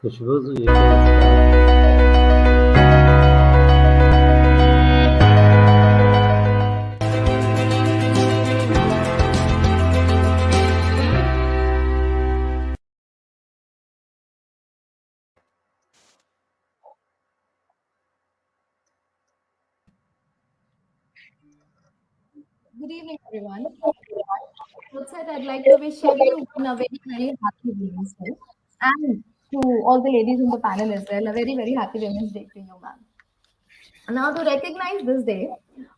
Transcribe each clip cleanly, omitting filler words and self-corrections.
Khushbu, you can start. Good evening, everyone. Outside, I'd like to wish everyone a very, very happy Women's Day. And to all the ladies in the panel as well, a very, very happy Women's Day to you, ma'am. Now, to recognize this day,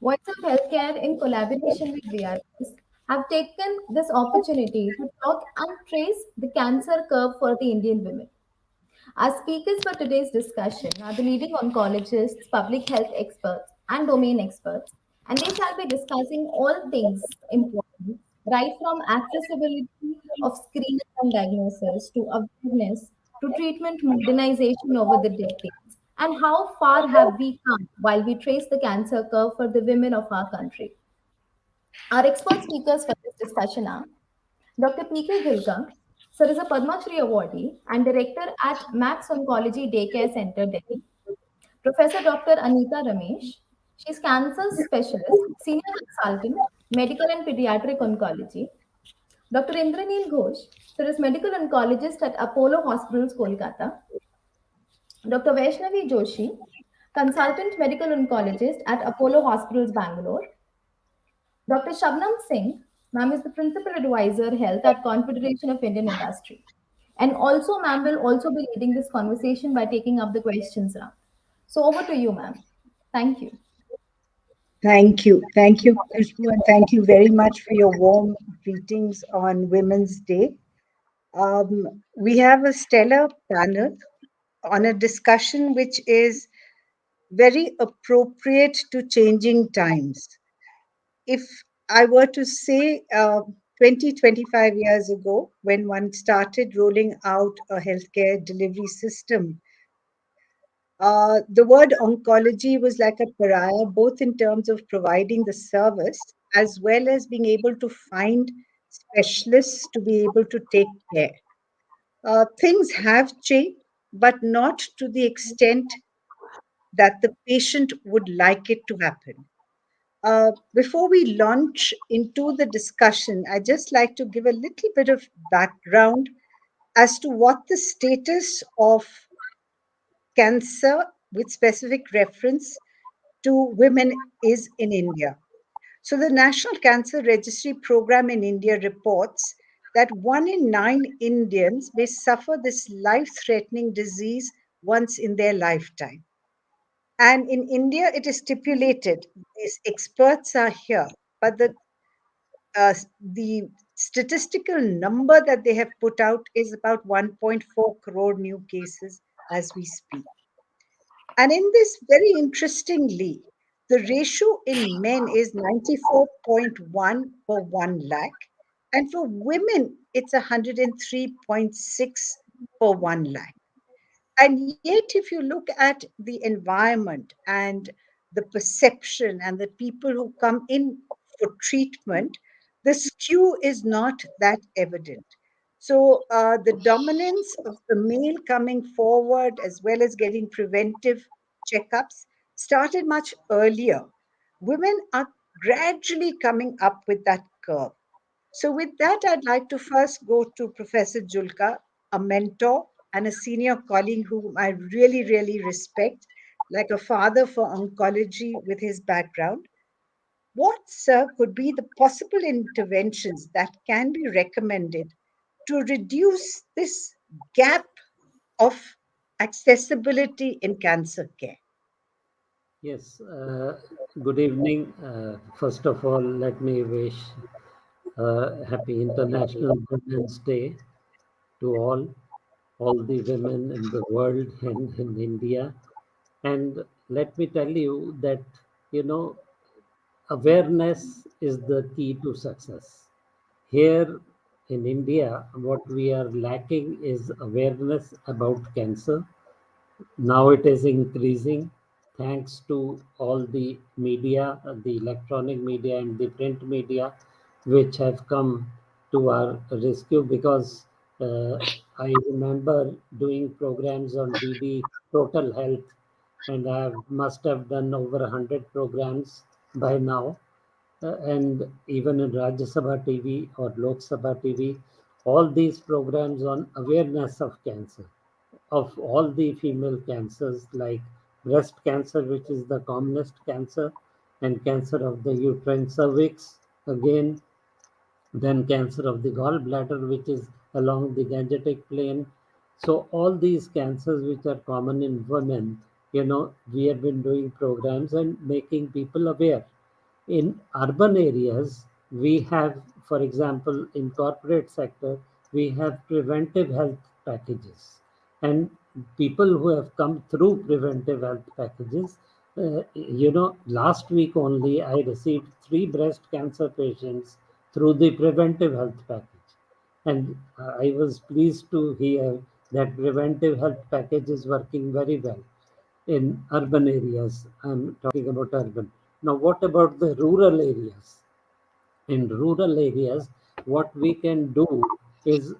Voice of Healthcare, in collaboration with VRS, have taken this opportunity to talk and trace the cancer curve for the Indian women. Our speakers for today's discussion are the leading oncologists, public health experts, and domain experts, and they shall be discussing all things important, right from accessibility of screening and diagnosis to awareness to treatment modernization over the decades, and how far have we come while we trace the cancer curve for the women of our country. Our expert speakers for this discussion are Dr. 𝐇𝐞𝐫𝐞𝐬, sir is a Padma Shri Awardee and director at Max Oncology Daycare Center, Delhi. Professor Dr. Anita Ramesh, she is cancer specialist, senior consultant, medical and pediatric oncology. Dr. Indranil Ghosh, sir is medical oncologist at Apollo Hospitals, Kolkata. Dr. Vaishnavi Joshi, consultant medical oncologist at Apollo Hospitals, Bangalore. Dr. Shubnum Singh, ma'am is the Principal Advisor Health at Confederation of Indian Industry. And also, ma'am will also be leading this conversation by taking up the questions round. So over to you, ma'am. Thank you. Thank you. Thank you, Khushbu, and thank you very much for your warm greetings on Women's Day. We have a stellar panel on a discussion which is very appropriate to changing times. If I were to say 20, 25 years ago, when one started rolling out a healthcare delivery system, the word oncology was like a pariah, both in terms of providing the service as well as being able to find specialists to be able to take care. Things have changed, but not to the extent that the patient would like it to happen. Before we launch into the discussion, I'd just like to give a little bit of background as to what the status of cancer with specific reference to women is in India. So, the National Cancer Registry Program in India reports that 1 in 9 Indians may suffer this life threatening disease once in their lifetime. And in India, it is stipulated, these experts are here, but the statistical number that they have put out is about 1.4 crore new cases as we speak. And in this, very interestingly, the ratio in men is 94.1 per 1 lakh, and for women, it's 103.6 per 1 lakh. And yet, if you look at the environment and the perception and the people who come in for treatment, the skew is not that evident. So, the dominance of the male coming forward as well as getting preventive checkups started much earlier. Women are gradually coming up with that curve. So, with that, I'd like to first go to Professor Julka, a mentor and a senior colleague whom I really, really respect, like a father for oncology with his background. What, sir, could be the possible interventions that can be recommended to reduce this gap of accessibility in cancer care? Yes, good evening. First of all, let me wish happy International Women's Day to all the women in the world and in India. And let me tell you that, you know, awareness is the key to success. Here in India, what we are lacking is awareness about cancer. Now it is increasing thanks to all the media, the electronic media and the print media, which have come to our rescue because Uh, I remember doing programs on DD Total Health, and I must have done over 100 programs by now. And even in Rajya Sabha TV or Lok Sabha TV, all these programs on awareness of cancer, of all the female cancers like breast cancer, which is the commonest cancer, and cancer of the uterine cervix, again, then cancer of the gallbladder, which is along the gangetic plane. So all these cancers which are common in women, we have been doing programs and making people aware. In urban areas, we have, for example, in corporate sector, we have preventive health packages. And people who have come through preventive health packages, last week only I received 3 breast cancer patients through the preventive health package. And I was pleased to hear that preventive health package is working very well in urban areas. I'm talking about urban. Now, what about the rural areas? In rural areas, what we can do is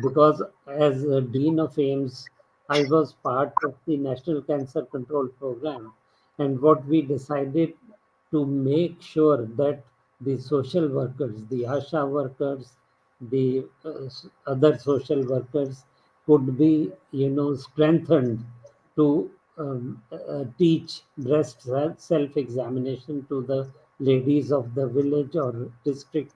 because as a Dean of AIMS, I was part of the National Cancer Control Program, and what we decided to make sure that the social workers, the ASHA workers, the other social workers could be, strengthened to teach breast self-examination to the ladies of the village or district,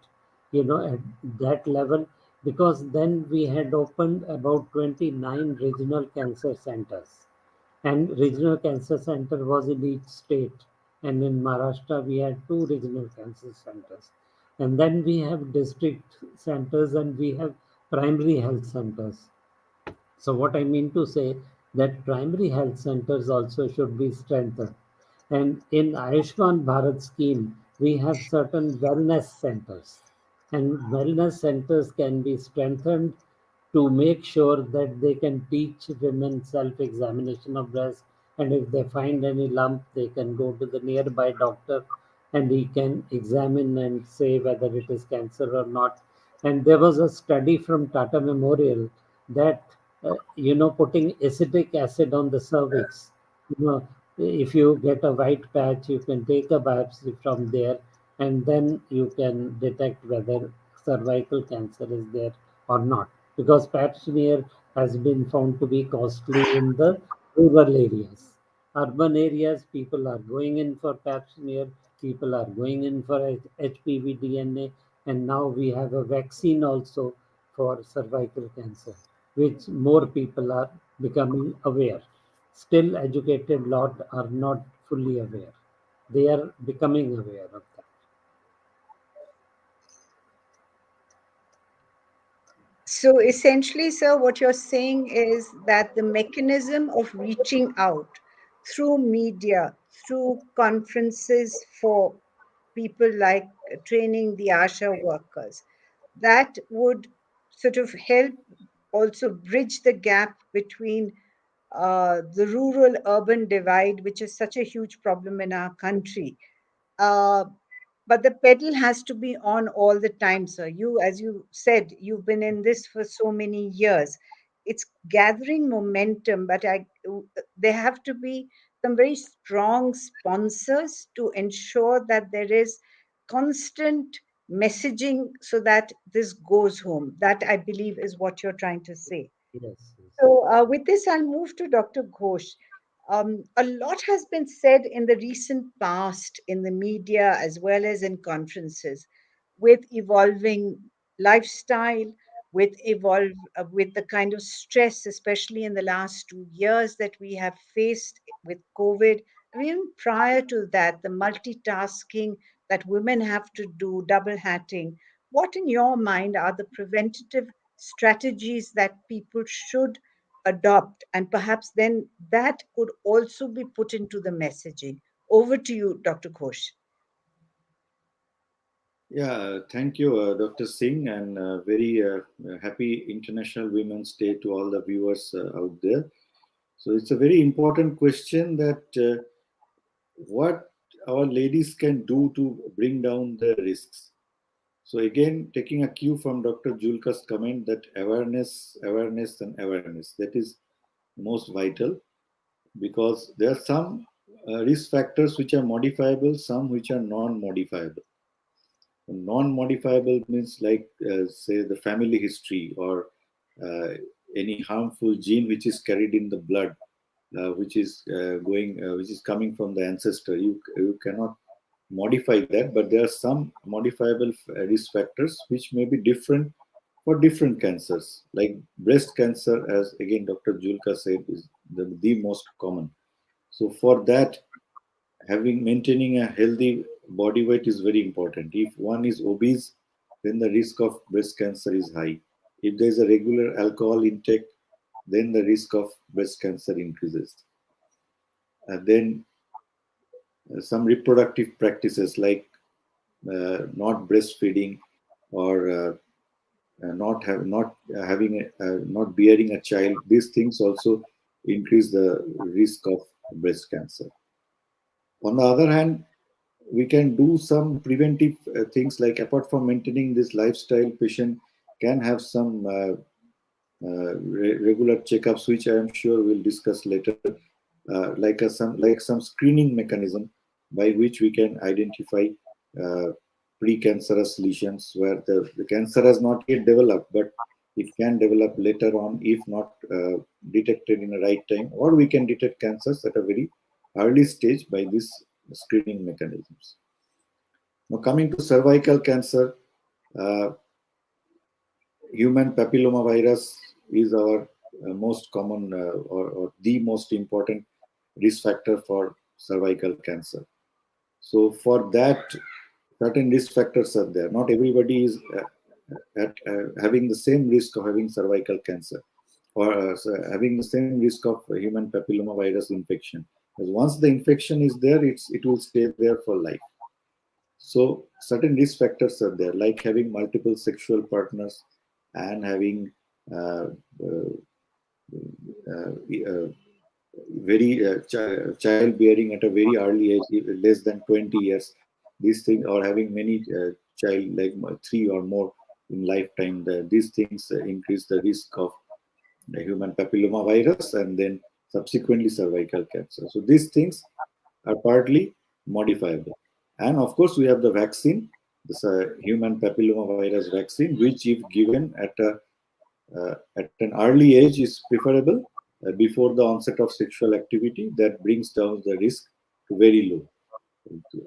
at that level, because then we had opened about 29 regional cancer centers, and regional cancer center was in each state. And in Maharashtra, we had 2 regional cancer centers. And then we have district centers and we have primary health centers. So what I mean to say that primary health centers also should be strengthened. And in Ayushman Bharat scheme, we have certain wellness centers. And wellness centers can be strengthened to make sure that they can teach women self-examination of breast. And if they find any lump, they can go to the nearby doctor and he can examine and say whether it is cancer or not. And there was a study from Tata Memorial that, putting acetic acid on the cervix, if you get a white patch, you can take a biopsy from there and then you can detect whether cervical cancer is there or not. Because pap smear has been found to be costly in the rural areas. Urban areas, people are going in for pap smear, people are going in for HPV DNA, and now we have a vaccine also for cervical cancer, which more people are becoming aware. Still, educated lot are not fully aware. They are becoming aware of that. So essentially, sir, what you're saying is that the mechanism of reaching out through media, through conferences for people like training the ASHA workers, that would sort of help also bridge the gap between the rural urban divide, which is such a huge problem in our country. Uh, but the pedal has to be on all the time, sir. You, as you said, you've been in this for so many years. It's gathering momentum, but there have to be some very strong sponsors to ensure that there is constant messaging so that this goes home. That, I believe, is what you're trying to say. Yes, yes. So, with this, I'll move to Dr. Ghosh. A lot has been said in the recent past in the media as well as in conferences with evolving lifestyle, with the kind of stress, especially in the last 2 years that we have faced with COVID. I mean, even prior to that, the multitasking that women have to do, double hatting. What, in your mind, are the preventative strategies that people should adopt, and perhaps then that could also be put into the messaging? Over to you, Dr. Ghosh. Yeah, thank you, Dr. Singh, and very happy International Women's Day to all the viewers out there. So it's a very important question that what our ladies can do to bring down the risks. So again, taking a cue from Dr. Julka's comment that awareness, awareness, and awareness, that is most vital, because there are some risk factors which are modifiable, some which are non-modifiable. Non-modifiable means like, say, the family history or uh, any harmful gene which is carried in the blood, which is coming from the ancestor. You cannot modify that, but there are some modifiable risk factors which may be different for different cancers. Like breast cancer, as again Dr. Julka said, is the most common. So for that, having maintaining a healthy body weight is very important. If one is obese, then the risk of breast cancer is high. If there is a regular alcohol intake, then the risk of breast cancer increases. And then some reproductive practices like not breastfeeding or not bearing a child. These things also increase the risk of breast cancer. On the other hand, we can do some preventive things, like apart from maintaining this lifestyle, patient can have some regular checkups, which I am sure we'll discuss later, some screening mechanism by which we can identify uh, precancerous lesions where the cancer has not yet developed, but it can develop later on if not detected in the right time, or we can detect cancers at a very early stage by these screening mechanisms. Now, coming to cervical cancer, uh, human papillomavirus is our most common or the most important risk factor for cervical cancer. So for that, certain risk factors are there. Not everybody is at having the same risk of having cervical cancer or having the same risk of human papillomavirus infection. Because once the infection is there, it will stay there for life. So certain risk factors are there, like having multiple sexual partners and having uh, uh, uh, very childbearing at a very early age, less than 20 years. These things, or having many child, like three or more in lifetime, these things increase the risk of the human papillomavirus and then subsequently cervical cancer. So these things are partly modifiable. And of course, we have the vaccine, this human papillomavirus vaccine, which, if given at an early age, is preferable before the onset of sexual activity. That brings down the risk to very low,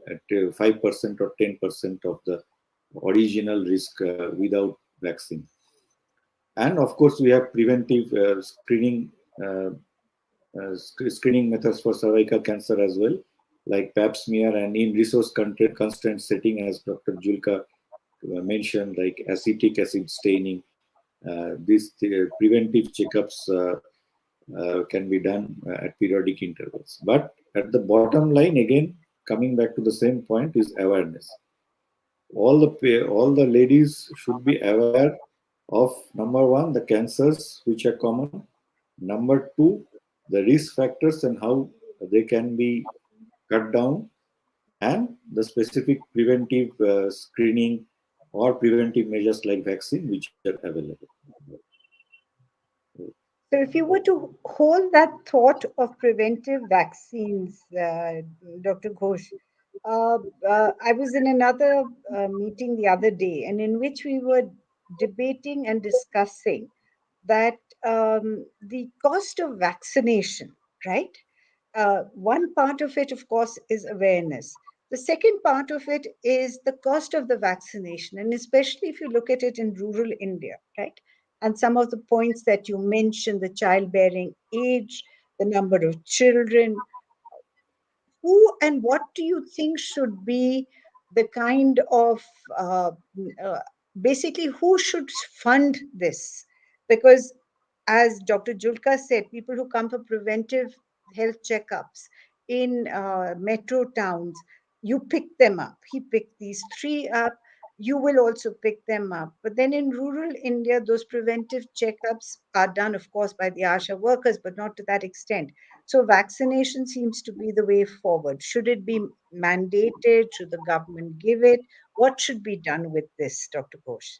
at 5% or 10% of the original risk without vaccine. And of course, we have preventive uh, screening methods for cervical cancer as well, like pap smear, and in resource constraint setting, as Dr. Julka mentioned, like acetic acid staining. These preventive checkups can be done at periodic intervals. But at the bottom line, again, coming back to the same point, is awareness. All the ladies should be aware of, number one, the cancers which are common, number two, the risk factors and how they can be cut down, and the specific preventive screening or preventive measures like vaccine which are available. So, if you were to hold that thought of preventive vaccines, Dr. Ghosh, I was in another meeting the other day, and in which we were debating and discussing that the cost of vaccination, right? One part of it, of course, is awareness. The second part of it is the cost of the vaccination, and especially if you look at it in rural India, right? And some of the points that you mentioned, the childbearing age, the number of children, who and what do you think should be the kind of uh, uh, basically who should fund this? Because as Dr. Julka said, people who come for preventive health checkups in metro towns, you pick them up. He picked these three up. you will also pick them up. But then in rural India, those preventive checkups are done, of course, by the ASHA workers, but not to that extent. So vaccination seems to be the way forward. Should it be mandated? Should the government give it? What should be done with this, Dr. Ghosh?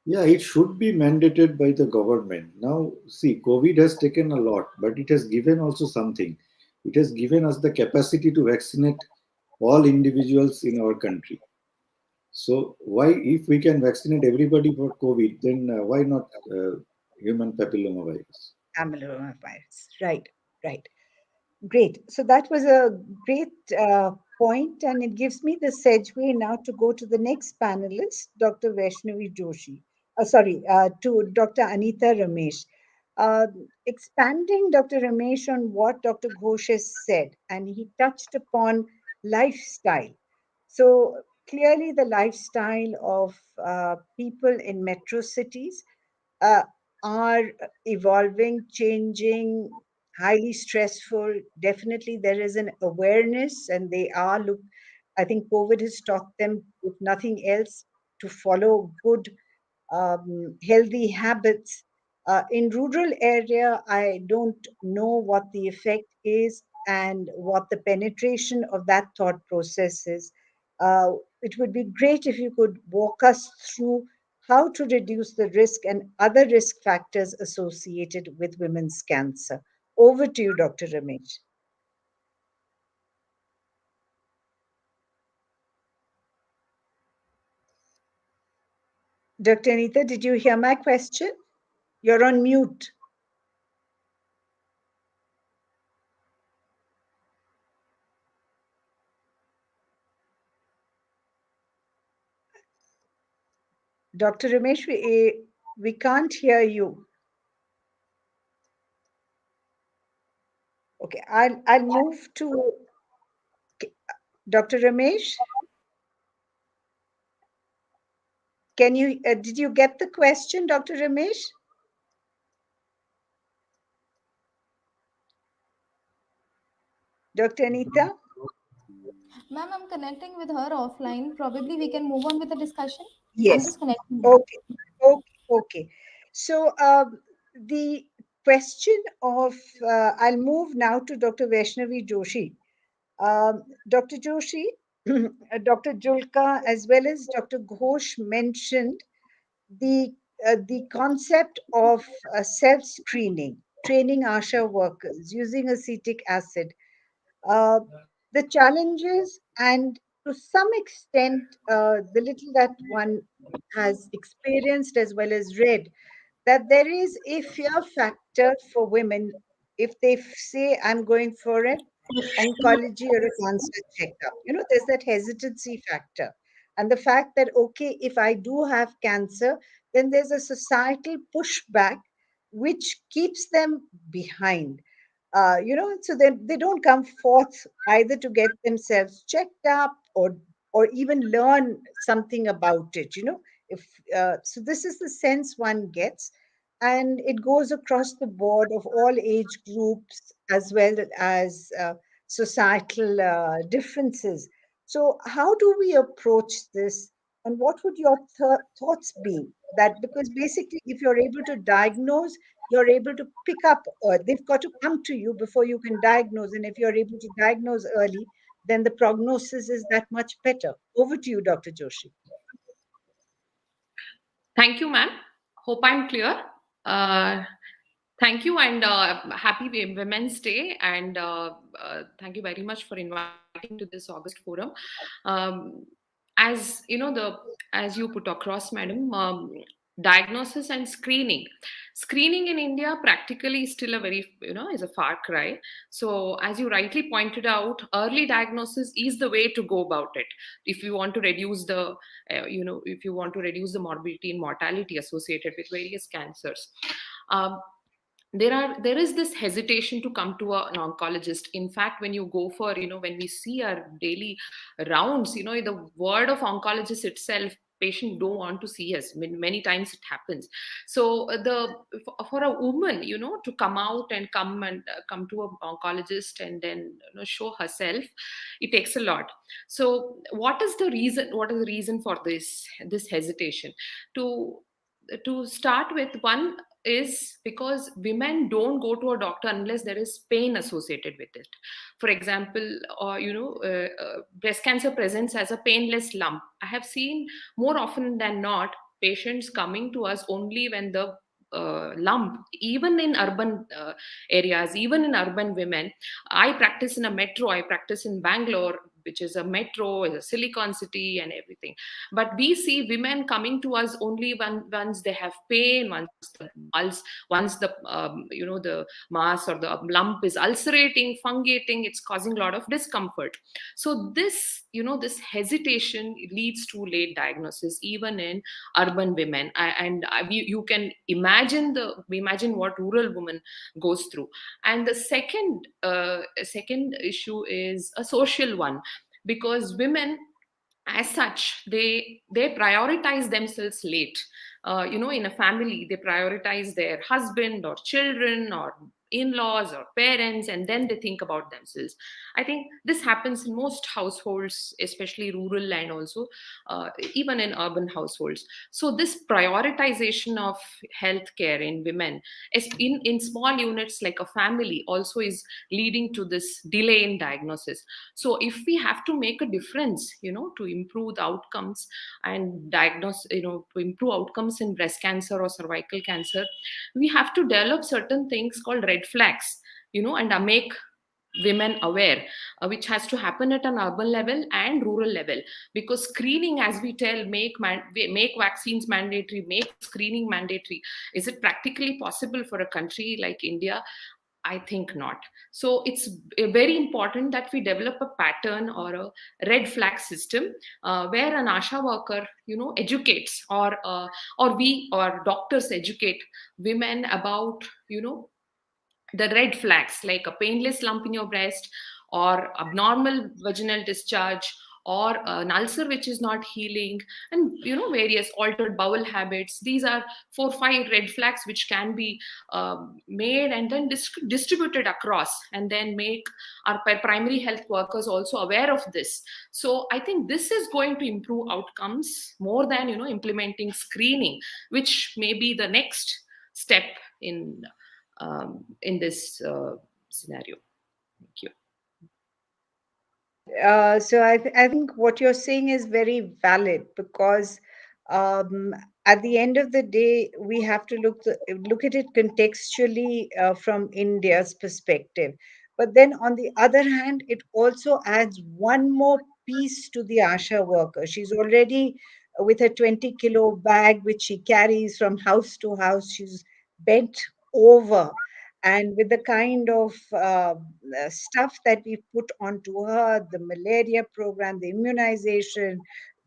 Yeah, it should be mandated by the government. Now, see, COVID has taken a lot, but it has given also something. It has given us the capacity to vaccinate all individuals in our country. So, why, if we can vaccinate everybody for COVID, then why not human papillomavirus? Amyloidovirus. Right, right. Great. So that was a great point, and it gives me the segue now to go to the next panelist, Dr. Vaishnavi Joshi. To Dr. Anita Ramesh. Expanding Dr. Ramesh on what Dr. Ghosh has said, and he touched upon lifestyle. So clearly, the lifestyle of people in metro cities uh, are evolving, changing, highly stressful. Definitely, there is an awareness, and they are look. I think COVID has taught them, if nothing else, to follow good healthy habits. In rural area, I don't know what the effect is and what the penetration of that thought process is. It would be great if you could walk us through how to reduce the risk and other risk factors associated with women's cancer. Over to you, Dr. Ramesh. Dr. Anita, did you hear my question? You're on mute. Dr. Ramesh, we can't hear you. Okay, I'll move to Dr. Ramesh. Can you did you get the question, Dr. Ramesh? Dr. Anita? Ma'am, I'm connecting with her offline. Probably we can move on with the discussion. I'm Yes. just connecting with her. Okay. Okay. Okay. So the question of I'll move now to Dr. Vaishnavi Joshi. Dr. Joshi, Dr. Julka, as well as Dr. Ghosh mentioned the concept of self-screening, training ASHA workers using acetic acid, uh, the challenges, and to some extent, the little that one has experienced as well as read, that there is a fear factor for women if they say, I'm going for an oncology or a cancer checkup. There's that hesitancy factor. And the fact that, okay, if I do have cancer, then there's a societal pushback which keeps them behind. So they don't come forth either to get themselves checked up or even learn something about it. If So this is the sense one gets, and it goes across the board of all age groups as well as societal differences. So how do we approach this, and what would your thoughts be? That because basically, if you're able to diagnose, you're able to pick up, they've got to come to you before you can diagnose. And if you're able to diagnose early, then the prognosis is that much better. Over to you, Dr. Joshi. Thank you, ma'am. Hope I'm clear. Uh, Thank you and happy Women's Day. And thank you very much for inviting to this August forum. Um, as you know, as you put across, madam, diagnosis and screening. Screening in India practically is still a very, is a far cry. So as you rightly pointed out, early diagnosis is the way to go about it. If you want to reduce if you want to reduce the morbidity and mortality associated with various cancers. Um, there is this hesitation to come to an oncologist. In fact, when you go for, when we see our daily rounds, the word of oncologist itself patient don't want to see us. Many times it happens. So for a woman, to come out and come to an oncologist and then show herself, it takes a lot. So what is the reason? What is the reason for this hesitation? To start with, one is because women don't go to a doctor unless there is pain associated with it. For example, breast cancer presents as a painless lump. I have seen more often than not patients coming to us only when the lump, even in urban areas, even in urban women. I practice in a metro, I practice in Bangalore, which is a metro, is a silicon city and everything. But we see women coming to us only once they have pain, once the the mass or the lump is ulcerating, fungating, it's causing a lot of discomfort. So this hesitation leads to late diagnosis even in urban women. You can imagine what rural women goes through. And the second issue is a social one, because women as such, they prioritize themselves late. In a family, they prioritize their husband or children or in-laws or parents, and then they think about themselves. I think this happens in most households, especially rural and also even in urban households. So this prioritization of healthcare in women in small units like a family also is leading to this delay in diagnosis. So if we have to make a difference, to improve the outcomes and diagnose, to improve outcomes in breast cancer or cervical cancer, we have to develop certain things called red flags, and make women aware, which has to happen at an urban level and rural level. Because screening, as we tell, make vaccines mandatory, make screening mandatory. Is it practically possible for a country like India? I think not. So it's very important that we develop a pattern or a red flag system, where an ASHA worker, educates, or doctors educate women about, the red flags, like a painless lump in your breast, or abnormal vaginal discharge, or an ulcer which is not healing, and various altered bowel habits. These are 4 5 red flags which can be made and then distributed across, and then make our primary health workers also aware of this. So I think this is going to improve outcomes more than implementing screening, which may be the next step in this scenario. Thank you. So I think what you're saying is very valid, because um, at the end of the day, we have to look at it contextually from India's perspective. But then on the other hand, it also adds one more piece to the ASHA worker. She's already with a 20-kilo bag, which she carries from house to house. She's bent over. And with the kind of stuff that we put onto her, the malaria program, the immunization,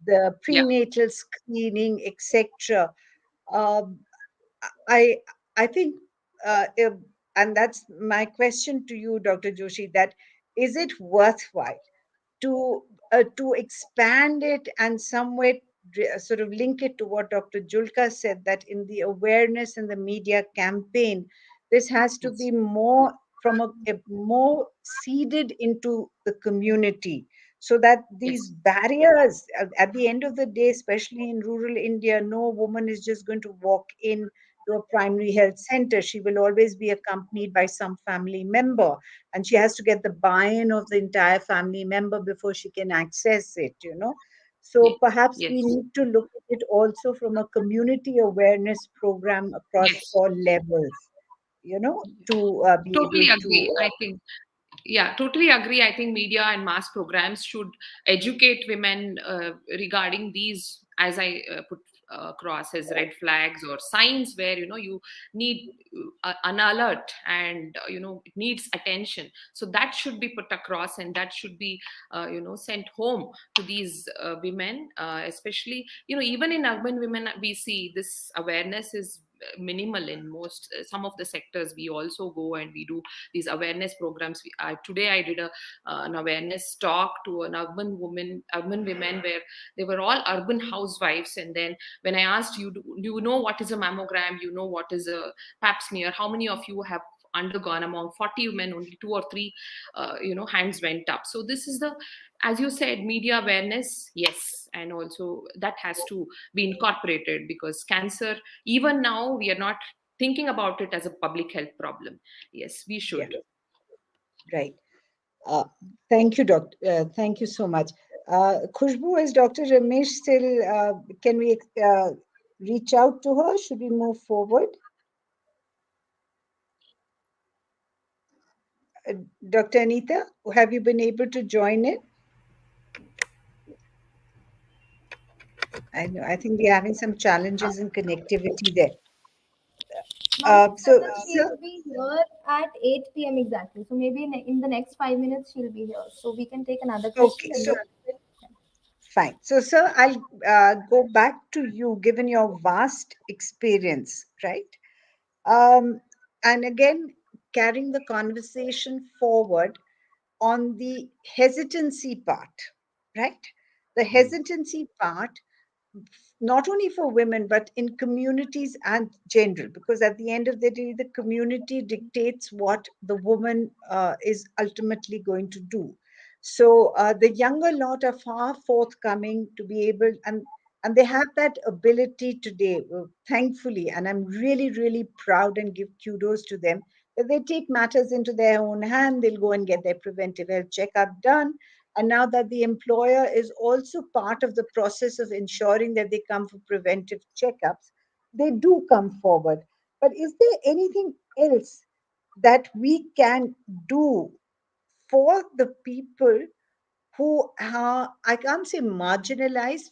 the Yeah. prenatal screening, etc. Um, I I think, and that's my question to you, Dr. Joshi, that is it worthwhile to expand it and somewhere sort of link it to what Dr. Julka said, that in the awareness and the media campaign, this has to Yes. be more from a more seeded into the community, so that these Yes. barriers at the end of the day, especially in rural India, no woman is just going to walk in to a primary health center. She will always be accompanied by some family member, and she has to get the buy-in of the entire family member before she can access it. So Yes. perhaps we Yes. need to look at it also from a community awareness program across Yes. all levels, to be able Totally to agree. I think, yeah, totally agree. I think media and mass programs should educate women regarding these, as I put across, as red flags or signs where you need an alert, and it needs attention. So that should be put across, and that should be sent home to these women, especially even in urban women we see this awareness is minimal in most some of the sectors. We also go and we do these awareness programs. Today I did an awareness talk to an urban women, where they were all urban housewives. And then when I asked you, do you know what is a mammogram, you know what is a pap smear, how many of you have undergone? Among 40 women, only two or three hands went up. So this is the, as you said, media awareness, yes, and also that has to be incorporated, because cancer, even now, we are not thinking about it as a public health problem. Yes, we Yeah, should. right. Uh, Thank you, Doctor. Thank you so much. Khushbu, is Dr. Ramesh still? Can we reach out to her? Should we move forward? Uh, Dr. Anita, have you been able to join in? I know. I think we're having some challenges in connectivity there. Ma'am said So, that sir, she'll be here at 8 p.m. exactly. So maybe in the next 5 minutes she'll be here. So we can take another question. okay, And so fine. So, sir, I'll go back to you, given your vast experience, right? Um, and again, carrying the conversation forward on the hesitancy part, right? The hesitancy part, not only for women, but in communities and general, because at the end of the day, the community dictates what the woman is ultimately going to do. So the younger lot are far forthcoming to be able, and they have that ability today, thankfully, and I'm really, really proud and give kudos to them that they take matters into their own hand. They'll go and get their preventive health checkup done. And now that the employer is also part of the process of ensuring that they come for preventive checkups, they do come forward. But is there anything else that we can do for the people who are, I can't say marginalized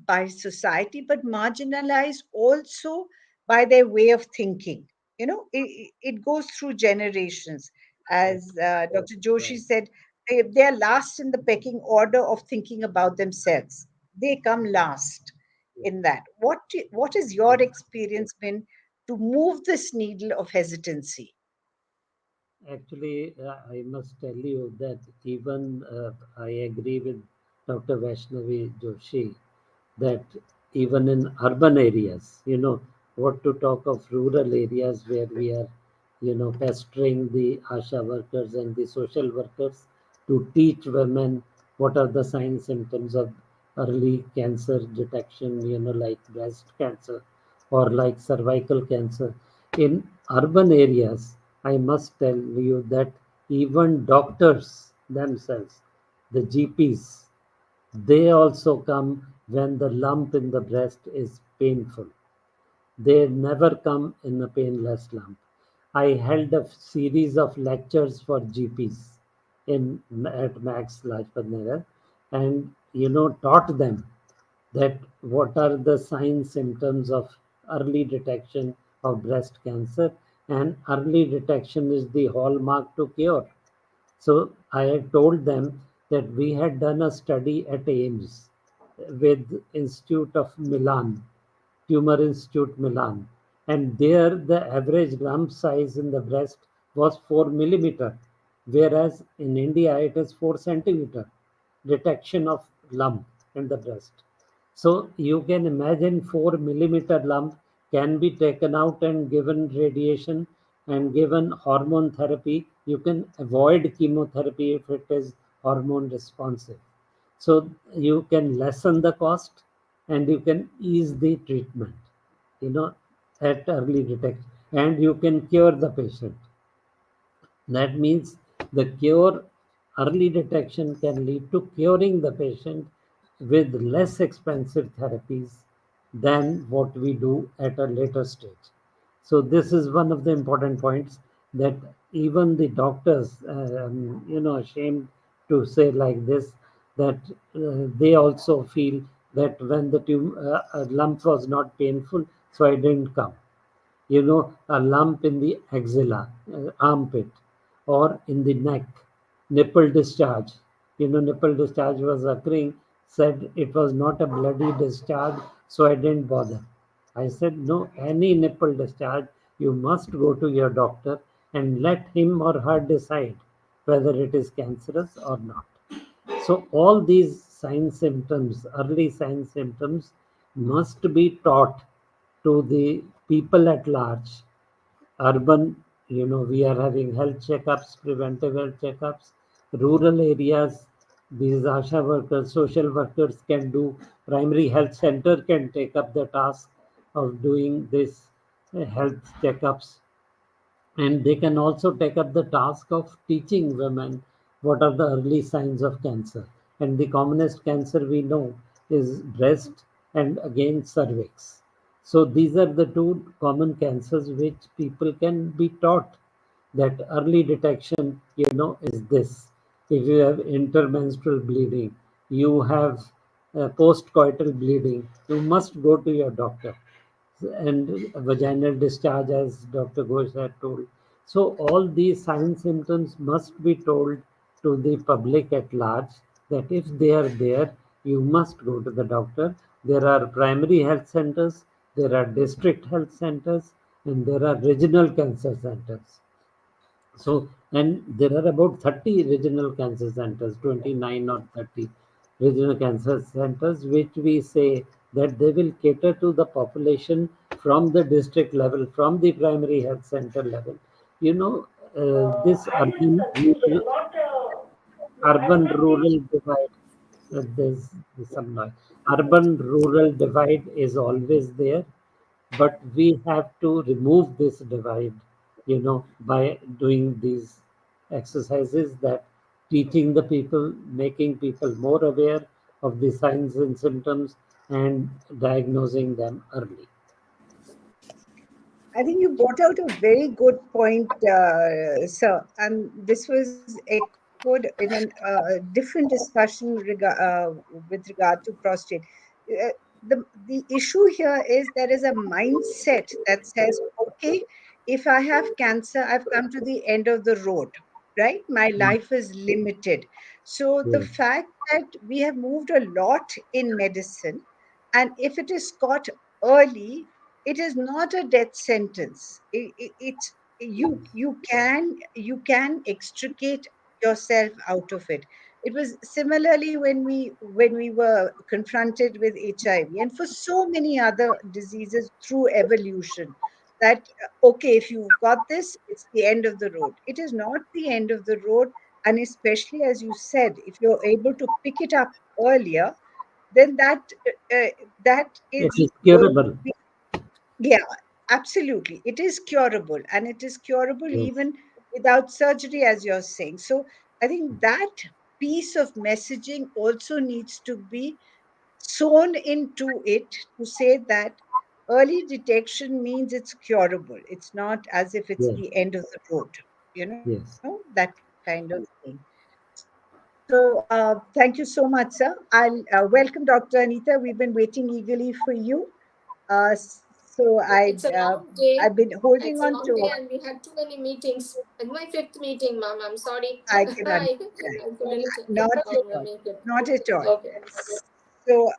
by society, but marginalized also by their way of thinking? It goes through generations. Right. As Dr. Joshi Right. said, they are last in the pecking order of thinking about themselves. They come last in that. What has your Yes. experience been to move this needle of hesitancy? Actually, I must tell you that even I agree with Dr. Vaishnavi Joshi that even in urban areas, what to talk of rural areas where we are, pestering the ASHA workers and the social workers to teach women what are the signs, symptoms of early cancer detection, like breast cancer or like cervical cancer. In urban areas, I must tell you that even doctors themselves, the GPs, they also come when the lump in the breast is painful. They never come in a painless lump. I held a series of lectures for GPs at Max Lajpat Nagar, and taught them that what are the signs, symptoms of early detection of breast cancer, and early detection is the hallmark to cure. So I had told them that we had done a study at AIMS with Institute of Milan, Tumor Institute Milan, and there the average lump size in the breast was 4 millimeter, whereas in India it is 4 centimeter detection of lump in the breast. So you can imagine 4 millimeter lump can be taken out and given radiation and given hormone therapy. You can avoid chemotherapy if it is hormone responsive. So you can lessen the cost and you can ease the treatment, you know, at early detection, and you can cure the patient. That means the cure, early detection can lead to curing the patient with less expensive therapies than what we do at a later stage. So this is one of the important points that even the doctors, ashamed to say like this, that they also feel that when the lump was not painful, so I didn't come. A lump in the axilla, armpit, or in the neck, nipple discharge. Nipple discharge was occurring, said it was not a bloody discharge, so I didn't bother. I said, no, any nipple discharge, you must go to your doctor and let him or her decide whether it is cancerous or not. So all these sign symptoms, early sign symptoms, must be taught to the people at large. Urban, we are having health checkups, preventive health checkups. Rural areas, these ASHA workers, social workers can do. Primary health center can take up the task of doing this health checkups, and they can also take up the task of teaching women what are the early signs of cancer. And the commonest cancer we know is breast and again cervix. So these are the two common cancers which people can be taught that early detection, is this. If you have intermenstrual bleeding, you have postcoital bleeding, you must go to your doctor, and vaginal discharge, as Dr. Ghosh had told. So, all these sign symptoms must be told to the public at large that if they are there, you must go to the doctor. There are primary health centers, there are district health centers, and there are regional cancer centers. So, and there are about 30 regional cancer centers, 29 or 30 regional cancer centers, which we say that they will cater to the population from the district level, from the primary health center level. You know, this urban rural divide, there's some noise. Urban rural divide is always there, but we have to remove this divide, by doing these exercises, that teaching the people, making people more aware of the signs and symptoms, and diagnosing them early. I think you brought out a very good point, sir. And this was echoed in a different discussion with regard to prostate. Uh, the issue here is there is a mindset that says, okay, if I have cancer, I've come to the end of the road, right? My Mm. life is limited. So the Yes, fact that we have moved a lot in medicine, and if it is caught early, it is not a death sentence. It's you can extricate yourself out of it. It was similarly when we were confronted with HIV and for so many other diseases through evolution, that okay, if you've got this, it's the end of the road. It is not the end of the road. And especially, as you said, if you're able to pick it up earlier, then that it is is going to curable. be, yeah, absolutely. It is curable, and it is curable Yes, even without surgery, as you're saying. So I think that piece of messaging also needs to be sewn into it, to say that early detection means it's curable. It's not as if it's yes, the end of the road, that yes. kind of thing. So thank you so much, sir. I'll welcome Dr. Anita. We've been waiting eagerly for you. So It's a long day. I've been holding It's a on long day, to. and we had too many meetings. And my fifth meeting, ma'am. I'm sorry. I can I understand. couldn't Not at all. make it. Not at all. Okay. So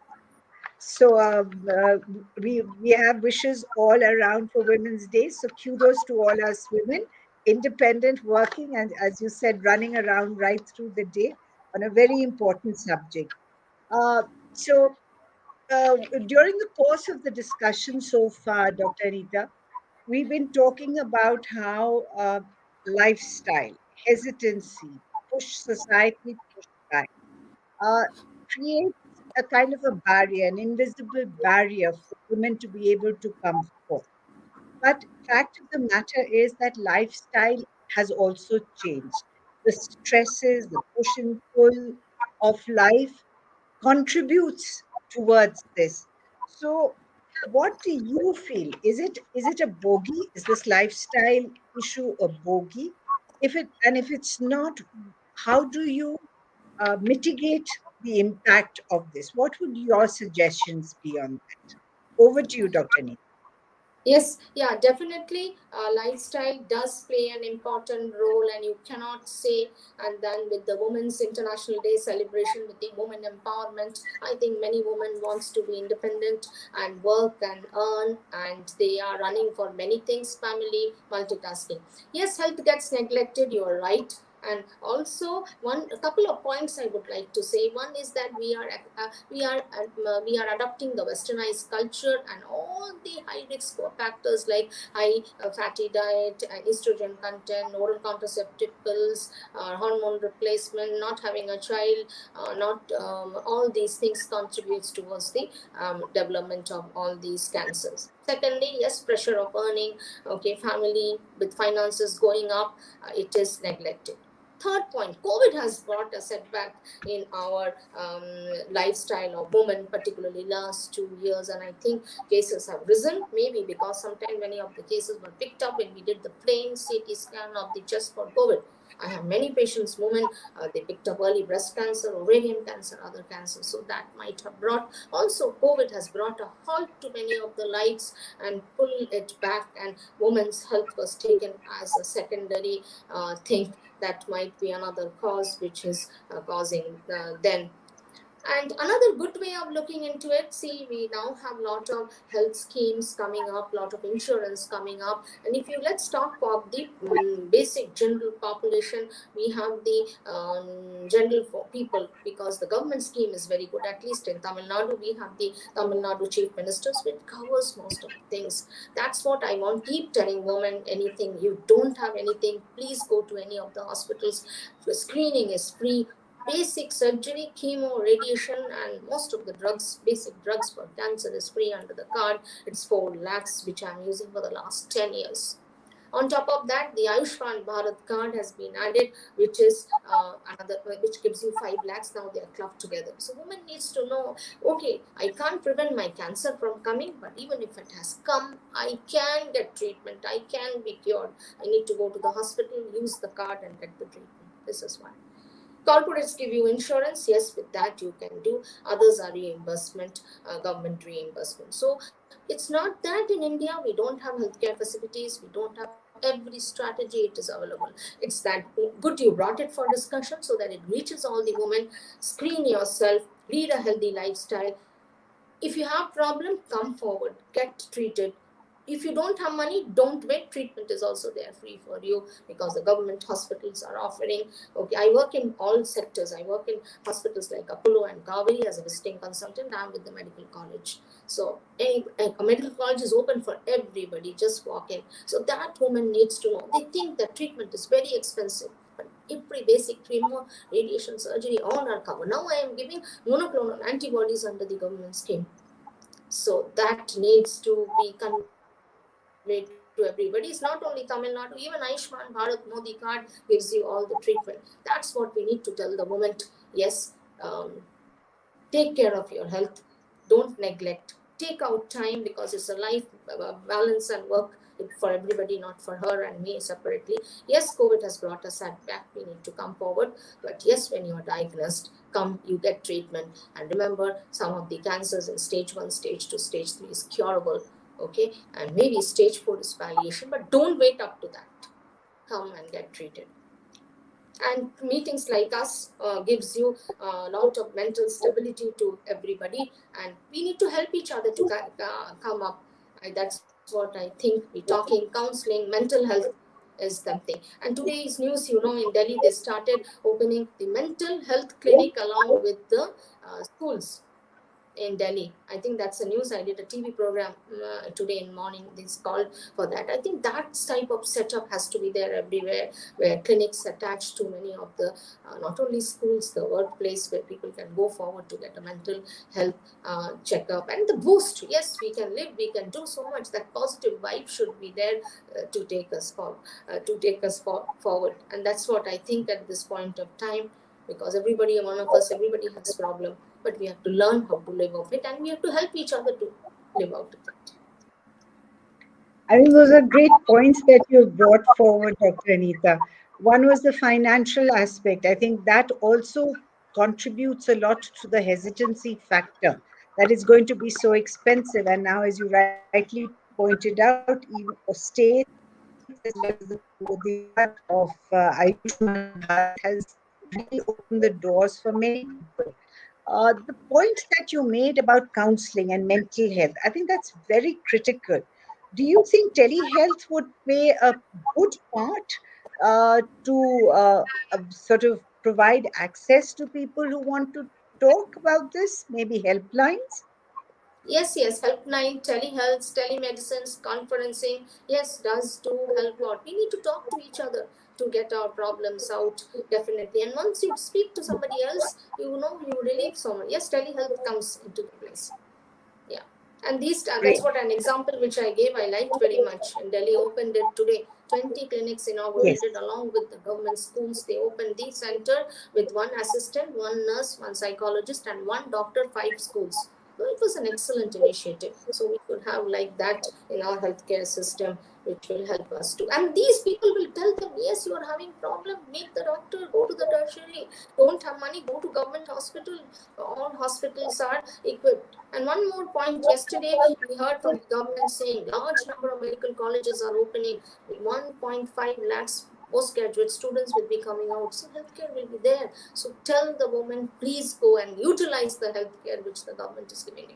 we have wishes all around for Women's Day. So kudos to all us women, independent, working, and as you said, running around right through the day on a very important subject. Uh, so during the course of the discussion so far, Dr. Anita, we've been talking about how lifestyle, hesitancy, push society, push back, uh, creates a kind of a barrier, an invisible barrier for women to be able to come forth. But fact of the matter is that lifestyle has also changed. The stresses, the push and pull of life contributes towards this. So, what do you feel? Is it a bogey? Is this lifestyle issue a bogey? If it's not, how do you mitigate the impact of this? What would your suggestions be on that? Over to you, Dr. Neil. Yes, yeah, definitely. Lifestyle does play an important role, and you cannot say. And then with the Women's International Day celebration, with the women empowerment, I think many women wants to be independent and work and earn, and they are running for many things, family, multitasking. Yes, health gets neglected. You are right. And also, a couple of points I would like to say. One is that we are adopting the westernized culture, and all the high risk factors like high fatty diet, estrogen content, oral contraceptive pills, hormone replacement, not having a child, not all these things contributes towards the development of all these cancers. Secondly, yes, pressure of earning, okay, family with finances going up, it is neglected. Third point, COVID has brought a setback in our lifestyle of women, particularly last 2 years, and I think cases have risen, maybe because sometimes many of the cases were picked up when we did the plain CT scan of the chest for COVID. I have many patients, women, they picked up early breast cancer, ovarian cancer, other cancers. So that might have brought, also COVID has brought a halt to many of the lives and pull it back, and women's health was taken as a secondary thing. That might be another cause which is causing then. And another good way of looking into it, see, we now have a lot of health schemes coming up, lot of insurance coming up. And if you let's talk about the basic general population, we have the general people, because the government scheme is very good. At least in Tamil Nadu, we have the Tamil Nadu Chief Ministers, which covers most of the things. That's what I want. Keep telling women anything. You don't have anything, please go to any of the hospitals. The screening is free. Basic surgery, chemo, radiation, and most of the drugs, basic drugs for cancer is free under the card. It's 4 lakhs, which I'm using for the last 10 years. On top of that, the Ayushman Bharat card has been added, which is which gives you 5 lakhs. Now they are clubbed together. So women needs to know, okay, I can't prevent my cancer from coming, but even if it has come, I can get treatment. I can be cured. I need to go to the hospital, use the card, and get the treatment. This is one. Corporates give you insurance, yes, with that you can do. Others are reimbursement, government reimbursement. So it's not that in India we don't have healthcare facilities, we don't have every strategy, it is available. It's that good you brought it for discussion so that it reaches all the women. Screen yourself, lead a healthy lifestyle. If you have problem, come forward, get treated. If you don't have money, don't wait. Treatment is also there free for you, because the government hospitals are offering. Okay, I work in all sectors. I work in hospitals like Apollo and Kaveri as a visiting consultant. I'm with the medical college. So a medical college is open for everybody. Just walk in. So that woman needs to know. They think that treatment is very expensive. But every basic chemo, radiation, surgery, all are covered. Now I am giving monoclonal antibodies under the government scheme. So that needs to be conveyed to everybody. It's not only Tamil Nadu, even Ayushman Bharat Modi card gives you all the treatment. That's what we need to tell the woman. Yes, take care of your health. Don't neglect. Take out time, because it's a life balance and work for everybody, not for her and me separately. Yes, COVID has brought a setback. We need to come forward. But yes, when you are diagnosed, come, you get treatment. And remember, some of the cancers in stage 1, stage 2, stage 3 is curable. Okay, and maybe stage 4 is palliation, but don't wait up to that. Come and get treated. And meetings like us gives you a lot of mental stability to everybody, and we need to help each other to come up. That's what I think. We talking, counseling, mental health is something. And today's news, in Delhi they started opening the mental health clinic along with the schools in Delhi. I think that's a news. I did a TV program today in morning. It's called for that. I think that type of setup has to be there everywhere, where clinics attached to many of the not only schools, the workplace, where people can go forward to get a mental health checkup and the boost. Yes, we can live, we can do so much. That positive vibe should be there to take us forward. And that's what I think at this point of time, because everybody, one of us, everybody has problem, but we have to learn how to live off it, and we have to help each other to live out of it. I think those are great points that you brought forward, Dr. Anita. One was the financial aspect. I think that also contributes a lot to the hesitancy factor, that it's going to be so expensive. And now, as you rightly pointed out, even states as well as the part of Ayushman Bharat has really opened the doors for many people. The point that you made about counseling and mental health, I think that's very critical. Do you think telehealth would play a good part to sort of provide access to people who want to talk about this? Maybe helplines? Yes, yes, helpline, telehealth, telemedicines, conferencing, yes, does do help a lot. We need to talk to each other to get our problems out, definitely. And once you speak to somebody else, you know, you relieve someone. Yes, telehealth comes into the place. Yeah. And these that's Great. what an example which I gave, I liked very much. In Delhi opened it today. 20 clinics Yes. inaugurated along with the government schools. They opened the center with one assistant, one nurse, one psychologist, and one doctor, 5 schools. So it was an excellent initiative. So we could have like that in our healthcare system, which will help us too. And these people will tell them, yes, you are having problem, meet the doctor, go to the tertiary. Don't have money, go to government hospital. All hospitals are equipped. And one more point, yesterday we heard from the government saying large number of medical colleges are opening, 1.5 lakhs postgraduate students will be coming out. So healthcare will be there. So tell the woman, please go and utilize the healthcare which the government is giving you.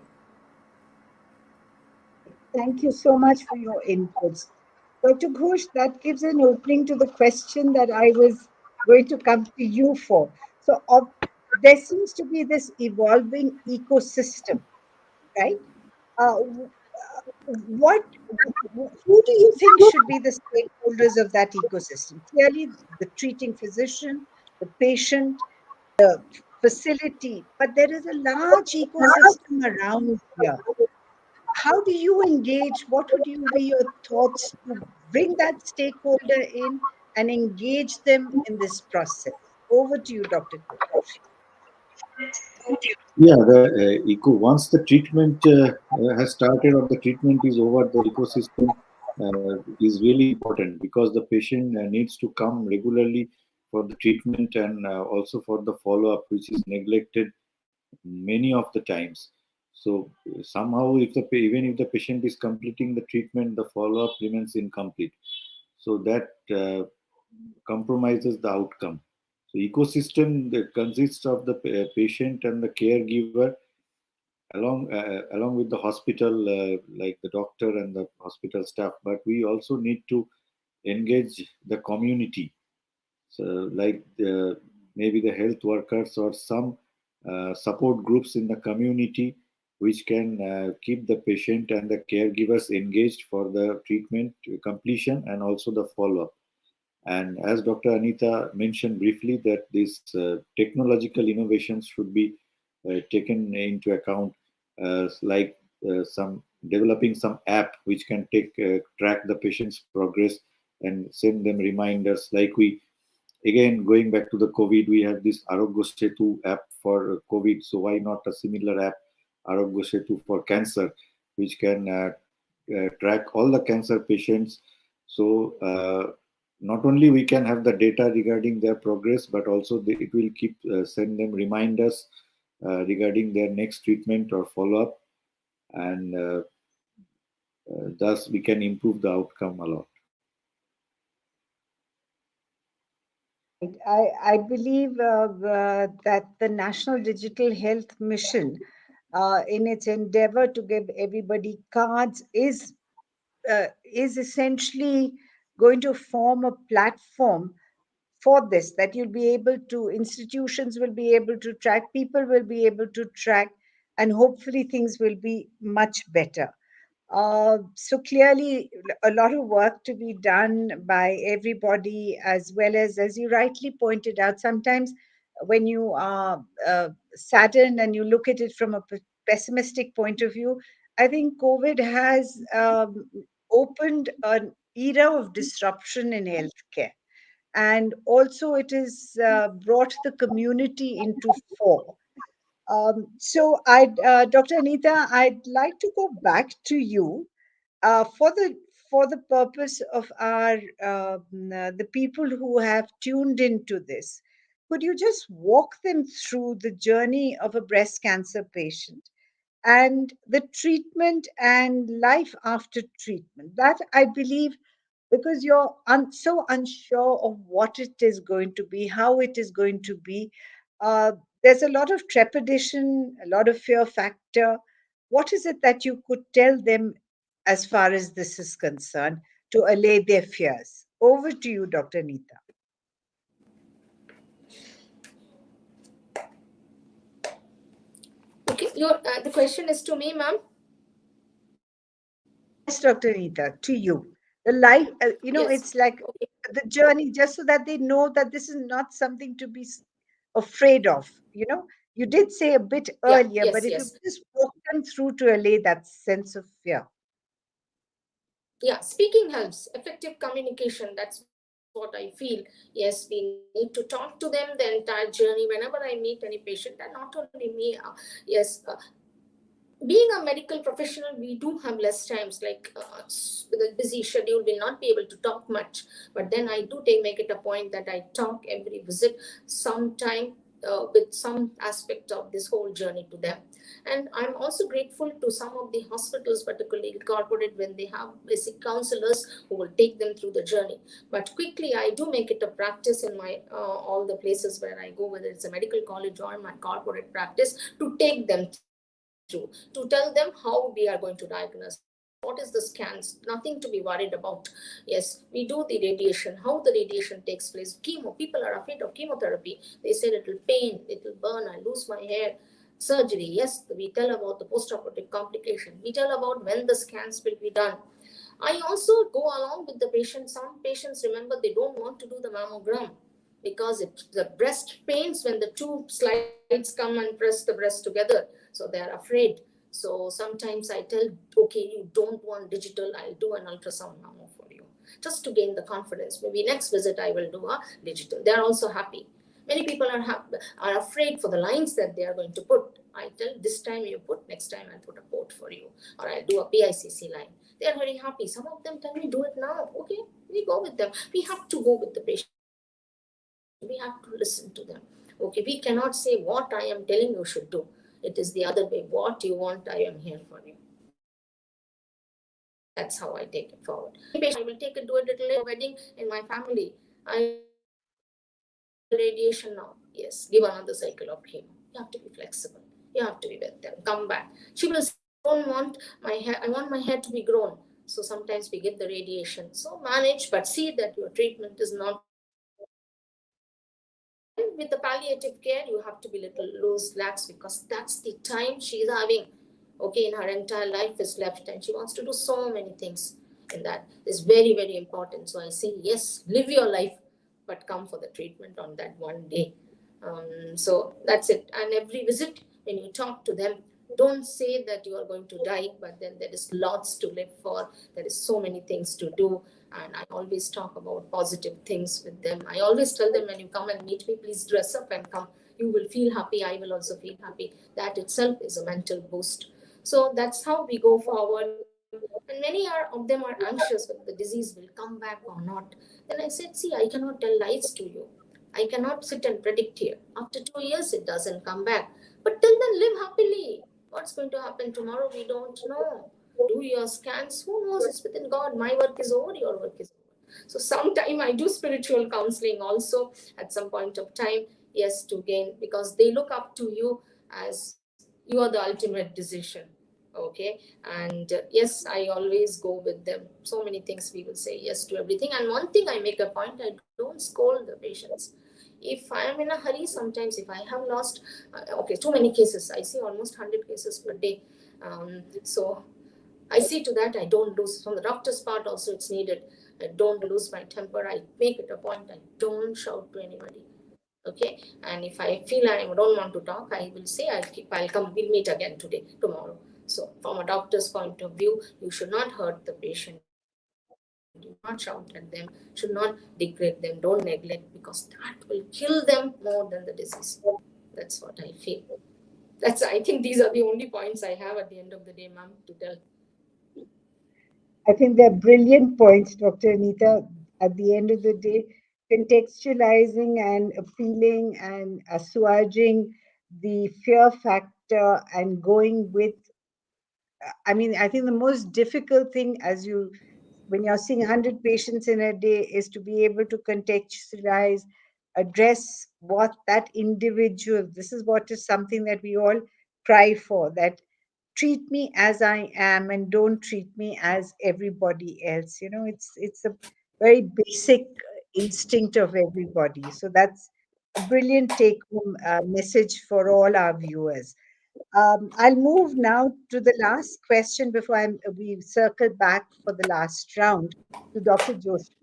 Thank you so much for your inputs. Dr. Ghosh, that gives an opening to the question that I was going to come to you for. So, there seems to be this evolving ecosystem, right? What, who do you think should be the stakeholders of that ecosystem? Clearly, the treating physician, the patient, the facility, but there is a large ecosystem around here. How do you engage? What would you be your thoughts to bring that stakeholder in and engage them in this process? Over to you, Dr. Ghosh. Yeah, the once the treatment has started or the treatment is over, the ecosystem is really important because the patient needs to come regularly for the treatment and also for the follow-up, which is neglected many of the times. So somehow, if even if the patient is completing the treatment, the follow-up remains incomplete. So that compromises the outcome. So ecosystem that consists of the patient and the caregiver along with the hospital, like the doctor and the hospital staff. But we also need to engage the community, so like maybe the health workers or some support groups in the community, which can keep the patient and the caregivers engaged for the treatment completion and also the follow-up. And as Dr. Anita mentioned briefly, that these technological innovations should be taken into account, like some developing some app which can take track the patient's progress and send them reminders. Like we, again, going back to the COVID, we have this Arogya Setu app for COVID. So why not a similar app, Arogya Setu for cancer, which can track all the cancer patients. So not only we can have the data regarding their progress, but also it will keep send them reminders regarding their next treatment or follow-up, and thus we can improve the outcome a lot. Right. I believe that the National Digital Health Mission, in its endeavor to give everybody cards, is essentially going to form a platform for this, that you'll be able to, institutions will be able to track, people will be able to track, and hopefully things will be much better. So clearly, a lot of work to be done by everybody, as well as you rightly pointed out, sometimes when you are saddened and you look at it from a pessimistic point of view, I think COVID has opened an era of disruption in healthcare. And also, it has brought the community into fore. Dr. Anita, I'd like to go back to you for the purpose of our the people who have tuned into this. Could you just walk them through the journey of a breast cancer patient? and the treatment and life after treatment. That I believe, because you're so unsure of what it is going to be, how it is going to be. Uh, there's a lot of trepidation, a lot of fear factor. What is it that you could tell them as far as this is concerned to allay their fears? Over to you, Dr. Anita. Okay, the question is to me, ma'am. Yes, Dr. Anita, to you. The life, Yes. it's like Okay. the journey, just so that they know that this is not something to be afraid of. You did say a bit Yeah. earlier, but Yes. if you Yes. just walk them through to allay that sense of fear. Yeah, speaking helps. Effective communication, that's what I feel. Yes, we need to talk to them the entire journey whenever I meet any patient, and not only me. Yes, being a medical professional, we do have less times, like with a busy schedule, we'll not be able to talk much. But then I do make it a point that I talk every visit sometime, with some aspect of this whole journey to them. And I'm also grateful to some of the hospitals, particularly corporate, when they have basic counselors who will take them through the journey. But quickly, I do make it a practice in my all the places where I go, whether it's a medical college or my corporate practice, to take them through, to tell them how we are going to diagnose, what is the scans, nothing to be worried about. Yes, we do the radiation, how the radiation takes place. Chemo, people are afraid of chemotherapy. They said it'll pain, it'll burn, I lose my hair. Surgery, yes, we tell about the post-operative complication. We tell about when the scans will be done. I also go along with the patient. Some patients, remember, they don't want to do the mammogram because the breast pains when the two slides come and press the breast together. So they are afraid. So sometimes I tell, okay, you don't want digital, I'll do an ultrasound mammo for you, just to gain the confidence. Maybe next visit I will do a digital. They are also happy. Many people are afraid for the lines that they are going to put. I tell, this time you put, next time I'll put a port for you, or I'll do a PICC line. They are very happy. Some of them tell me, do it now. Okay, we go with them. We have to go with the patient. We have to listen to them. Okay, we cannot say what I am telling you should do. It is the other way. What you want, I am here for you. That's how I take it forward. Many patients, I will take it, do a little later for wedding in my family. I will radiation now. Yes, give another cycle of chemo. You have to be flexible. You have to be with them. Come back. She will say, I don't want my hair. I want my hair to be grown. So sometimes we give the radiation. So manage, but see that your treatment is not going to be harmful. And with the palliative care, you have to be little loose, lax, because that's the time she's having. Okay, in her entire life is left, and she wants to do so many things in that. It's very, very important. So I say, yes, live your life, but come for the treatment on that one day. So that's it. And every visit, when you talk to them, don't say that you are going to die, but then there is lots to live for. There is so many things to do. And I always talk about positive things with them. I always tell them, when you come and meet me, please dress up and come. You will feel happy. I will also feel happy. That itself is a mental boost. So that's how we go forward. And many of them are anxious whether the disease will come back or not. Then I said, see, I cannot tell lies to you. I cannot sit and predict here. After 2 years, it doesn't come back. But till then, live happily. What's going to happen tomorrow, we don't know. Do your scans. Who knows? It's within God. My work is over, your work is over. So sometime I do spiritual counseling also at some point of time. Yes, to gain, because they look up to you as you are the ultimate decision. Okay, and yes, I always go with them. So many things we will say yes to everything. And one thing I make a point, I don't scold the patients. If I am in a hurry, sometimes if I have lost, okay, too many cases, I see almost 100 cases per day. So I see to that I don't lose. From the doctor's part also, it's needed. I don't lose my temper. I make it a point. I don't shout to anybody. Okay, and if I feel I don't want to talk, I will say I'll come. We'll meet again today, tomorrow. So from a doctor's point of view, you should not hurt the patient. You should not shout at them. Should not degrade them. Don't neglect, because that will kill them more than the disease. That's what I feel. I think these are the only points I have at the end of the day, ma'am, to tell. I think they're brilliant points, Dr. Anita. At the end of the day, contextualizing and appealing and assuaging the fear factor and going with I mean, I think the most difficult thing when you're seeing 100 patients in a day is to be able to contextualize, address what that individual, this is what is something that we all cry for, that treat me as I am and don't treat me as everybody else. It's a very basic instinct of everybody. So that's a brilliant take home message for all our viewers. I'll move now to the last question before we circle back for the last round to Dr. Joshi.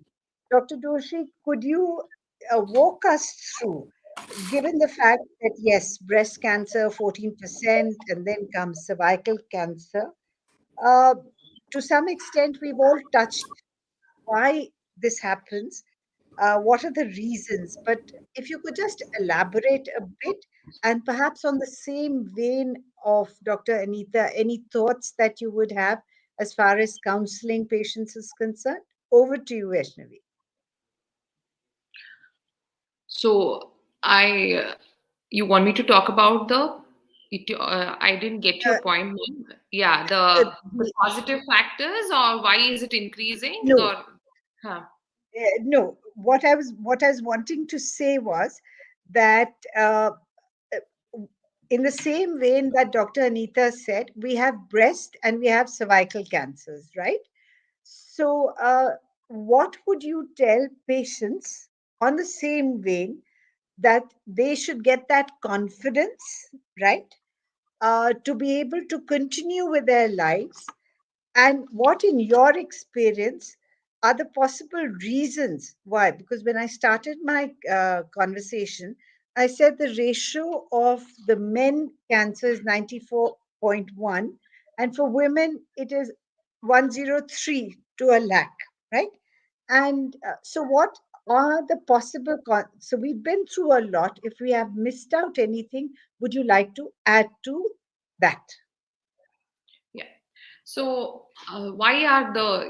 Dr. Joshi, could you walk us through, given the fact that, yes, breast cancer 14%, and then comes cervical cancer, uh, to some extent, we've all touched why this happens, what are the reasons? But if you could just elaborate a bit, and perhaps on the same vein of Dr. Anita, any thoughts that you would have as far as counseling patients is concerned? Over to you, Vaishnavi. So you want me to talk about I didn't get Uh, your point, ma'am. Yeah, uh, the positive factors, or why is it increasing, no, or huh. no. What I was wanting to say was that in the same vein that Dr. Anita said, we have breast and we have cervical cancers, right? So, what would you tell patients on the same vein that they should get that confidence, right, to be able to continue with their lives? And what, in your experience, are the possible reasons why? Because when I started my conversation, I said the ratio of the men cancer is 94.1, and for women, it is 103 to a lakh, right? And so, what are the possible? So, we've been through a lot. If we have missed out anything, would you like to add to that? Yeah. So why are the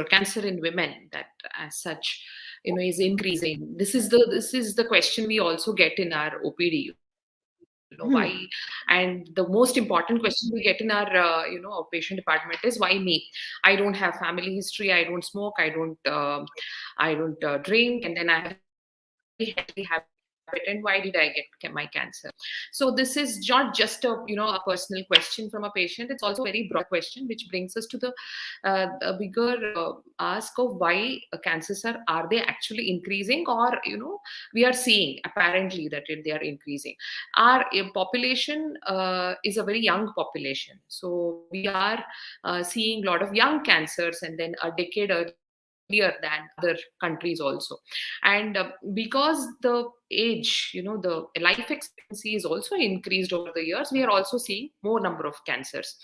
cancer in women, that as such, is increasing? This is the question we also get in our OPD. Why? Hmm. And the most important question we get in our outpatient department is, why me? I don't have family history. I don't smoke. I don't drink, and then I have a very healthy habit. And why did I get my cancer? So this is not just a personal question from a patient. It's also a very broad question, which brings us to a bigger ask of why cancers are they actually increasing, or we are seeing apparently that they are increasing. Our population is a very young population, so we are seeing a lot of young cancers, and then a decade earlier than other countries also. And because the age, the life expectancy is also increased over the years, we are also seeing more number of cancers.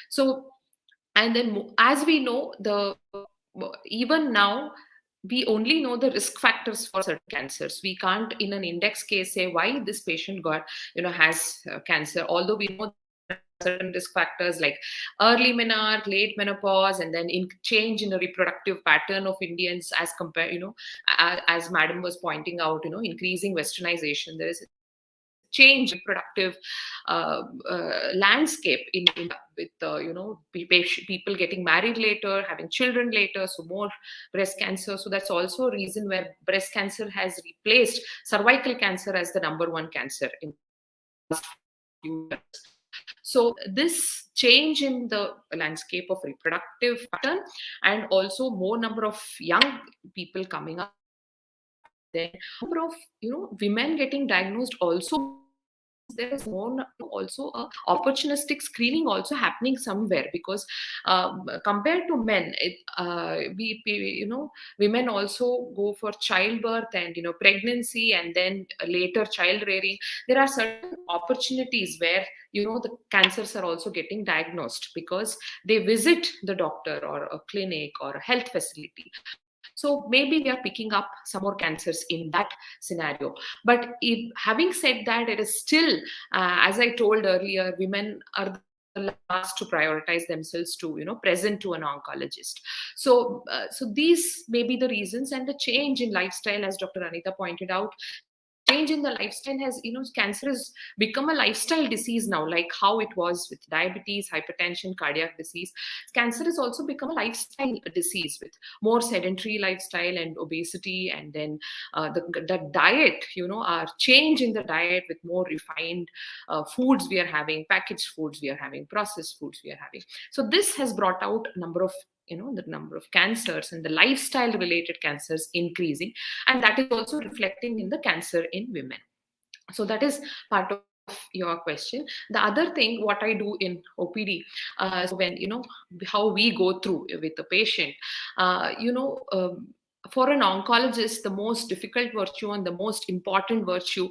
So, and then as we know, even now, we only know the risk factors for certain cancers. We can't in an index case say why this patient has cancer, although we know there are certain risk factors like early menarche, late menopause, and then in change in the reproductive pattern of Indians, as compared, as madam was pointing out, increasing westernization. There is a change in reproductive landscape in India, with people getting married later, having children later, so more breast cancer. So that's also a reason where breast cancer has replaced cervical cancer as the number one cancer in the last few years. So this change in the landscape of reproductive pattern, and also more number of young people coming up, then number of women getting diagnosed also means there is more also a opportunistic screening also happening somewhere, because compared to men, women also go for childbirth and pregnancy, and then later child rearing. There are certain opportunities where the cancers are also getting diagnosed because they visit the doctor or a clinic or a health facility. So maybe we are picking up some more cancers in that scenario. But having said that, it is still, as I told earlier, women are the last to prioritize themselves to present to an oncologist. So these may be the reasons, and the change in lifestyle, as Dr. Anita pointed out, change in change in the lifestyle has, cancer has become a lifestyle disease now, like how it was with diabetes, hypertension, cardiac disease. Cancer has also become a lifestyle disease with more sedentary lifestyle and obesity, and then the diet, our change in the diet with more refined foods we are having, packaged foods we are having, processed foods we are having. So this has brought out a number of the number of cancers and the lifestyle related cancers increasing, and that is also reflecting in the cancer in women. So that is part of your question. The other thing what I do in OPD, so when how we go through with the patient, for an oncologist, the most difficult virtue and the most important virtue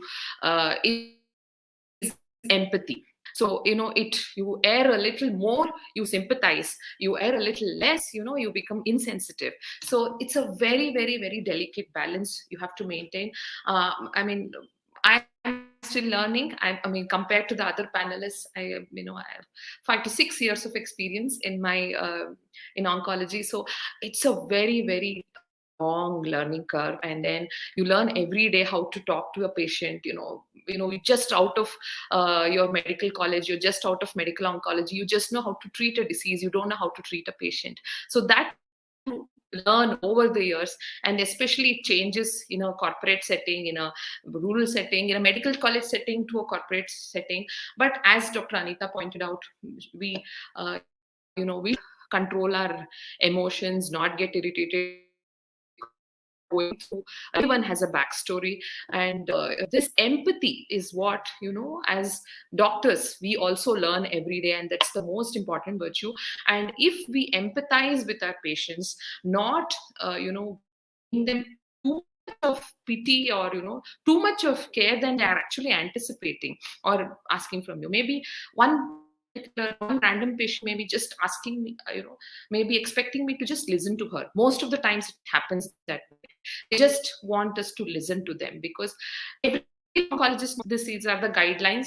is empathy. So you err a little more, you sympathize; you err a little less, you become insensitive. So it's a very, very, very delicate balance you have to maintain. I mean, I'm still learning. I mean, compared to the other panelists, I have 5 to 6 years of experience in my in oncology. So it's a very, very long learning curve, and then you learn every day how to talk to a patient. You're just out of your medical college, you're just out of medical oncology, you just know how to treat a disease, you don't know how to treat a patient. So that you have to learn over the years, and especially it changes in a corporate setting, in a rural setting, in a medical college setting to a corporate setting. But as Dr. Anita pointed out, we we control our emotions, not get irritated because we are going through, everyone has a backstory. And this empathy is what, as doctors we also learn every day, and that's the most important virtue. And if we empathize with our patients, not giving them too much of pity, or too much of care than they are actually anticipating or asking from you. Maybe one random patient may be just asking me, maybe expecting me to just listen to her. Most of the times it happens that way. They just want us to listen to them, because every oncologist, these are the guidelines,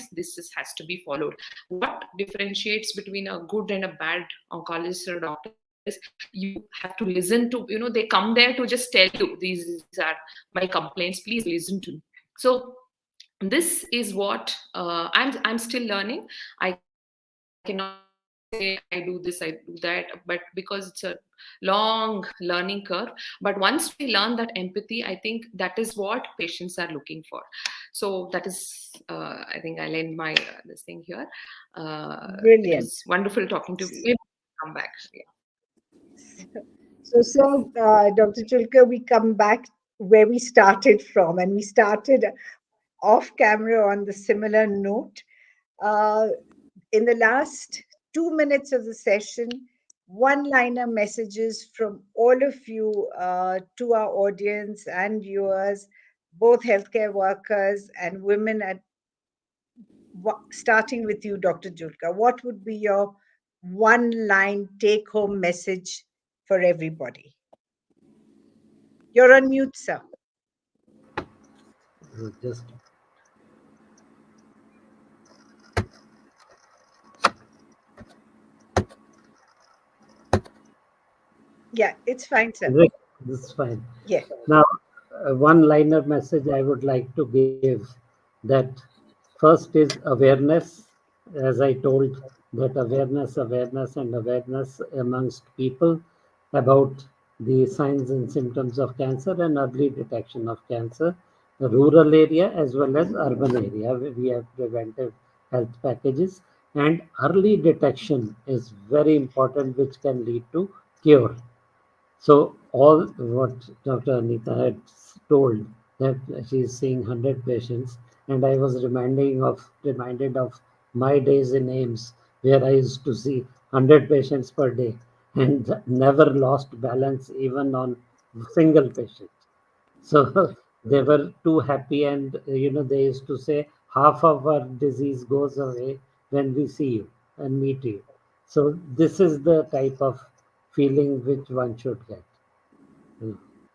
has to be followed. What differentiates between a good and a bad oncologist or a doctor is you have to listen to, they come there to just tell you, these are my complaints, please listen to me. So this is what I'm still learning. I cannot say I do this, I do that, but because it's a long learning curve. But once we learn that empathy, I think that is what patients are looking for. So that is, I think I'll end my this thing here. It was Brilliant. wonderful talking to you. Maybe come back. Yeah. So, Dr. Julka, we come back where we started from, and we started off camera on the similar note. In the last 2 minutes of the session, one-liner messages from all of you to our audience and viewers, both healthcare workers and women, starting with you, Dr. Julka. What would be your one-line take-home message for everybody? You're on mute, sir. Just Yeah, it's fine, sir. this is fine. Yeah. Now, one-liner message I would like to give, that first is awareness. As I told, that awareness and awareness amongst people about the signs and symptoms of cancer and early detection of cancer, the rural area as well as urban area. We have preventive health packages, and early detection is very important, which can lead to cure. So all what Dr. Anita had told, that she is seeing 100 patients, and I was reminded of my days in AIMS, where I used to see 100 patients per day and never lost balance even on single patient. So they were too happy, and they used to say half of our disease goes away when we see you and meet you. So this is the type of feeling which one should get.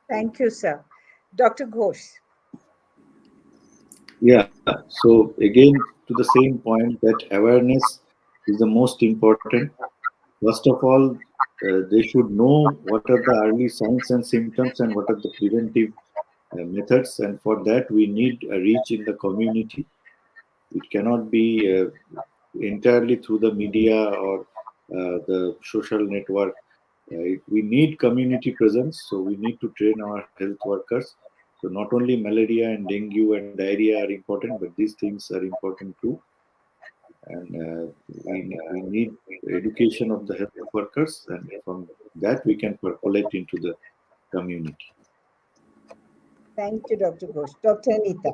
Thank you, sir. Dr. Ghosh. Yeah, so again, to the same point, that awareness is the most important. First of all, they should know what are the early signs and symptoms and what are the preventive methods, and for that we need a reach in the community. It cannot be entirely through the media or the social network. We need community presence, so we need to train our health workers. So not only malaria and dengue and diarrhea are important, but these things are important too. And we need education of the health workers, and from that we can percolate into the community. Thank you, Dr. Ghosh. Dr. Anita,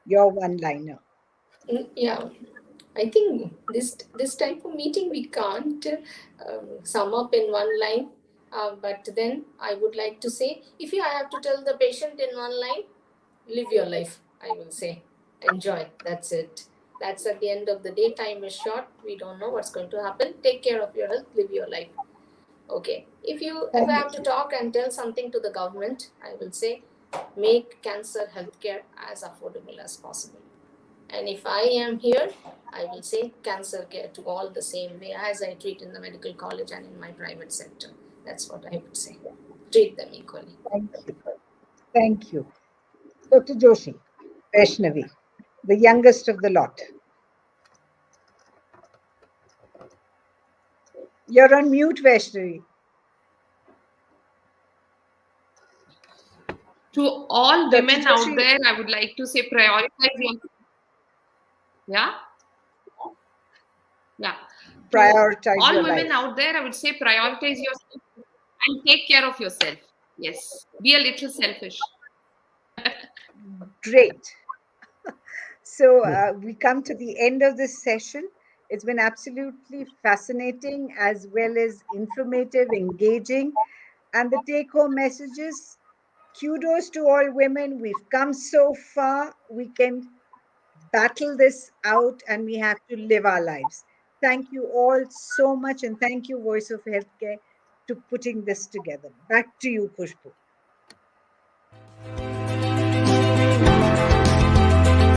your one-liner. Yeah, I think this type of meeting we can't sum up in one line. But then I would like to say, if I have to tell the patient in one line, live your life. I will say, enjoy. That's it. That's at the end of the day. Time is short. We don't know what's going to happen. Take care of your health. Live your life. Okay. If I have to talk and tell something to the government, I will say, make cancer healthcare as affordable as possible. And if I am here, I will say cancer care to all the same way as I treat in the medical college and in my private sector. That's what I would say. Treat them equally. Thank you. Thank you. Dr. Joshi, Vaishnavi, the youngest of the lot. You're on mute, Vaishnavi. To all Dr. women out Joshi, there, I would like to say prioritize your, yeah, yeah. To prioritize all your women life. out there, I would say prioritize yourself and take care of yourself. Yes, be a little selfish. Great. So we come to the end of this session. It's been absolutely fascinating as well as informative, engaging. And the take home messages, kudos to all women. We've come so far. We can battle this out and we have to live our lives. Thank you all so much. And thank you, Voice of Healthcare, to putting this together. Back to you, Khushbu.